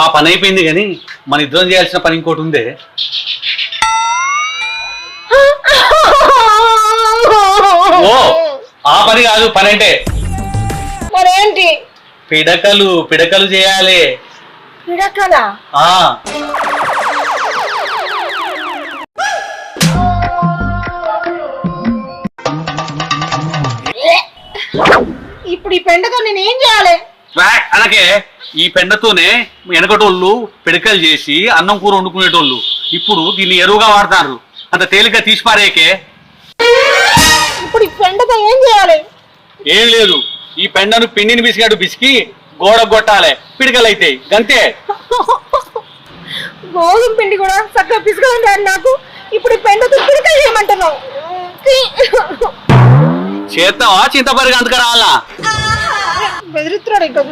ఆ పని అయిపోయింది కానీ మన ఇద్దరం చేయాల్సిన పని ఇంకోటి ఉందే. ఓ ఆ పని కాదు, పని అంటే మరేంటి? పిడకలు పిడకలు చేయాలి. పిడకలా? ఇప్పుడు ఈ పెండతో నేను ఏం చేయాలి? అలాగే ఈ పెండతోనే వెనకటోళ్ళు పిడకలు చేసి అన్నం కూర వండుకునేటోళ్ళు ఇప్పుడు దీన్ని ఎరువుగా వాడతారు. అంత తేలిక తీసి పారేకే. ఇప్పుడు ఈ పెండతో ఏం చేయాలి? ఏం లేదు, ఈ పెండను పిండిని బిసిగాడు బిసికి గోడ కొట్టాలి, పిడకలు అయితే గంతే. గోధుమ పిండి కూడా చక్కగా పిసుకుంటారు నాకు. ఇప్పుడు ఈ పెండతో పిడకలు చేయమంటున్నావు? చేస్తావా చింతపరిగా అంతకు రావాలా? బెదిరిస్తున్నాడు ఇంకా.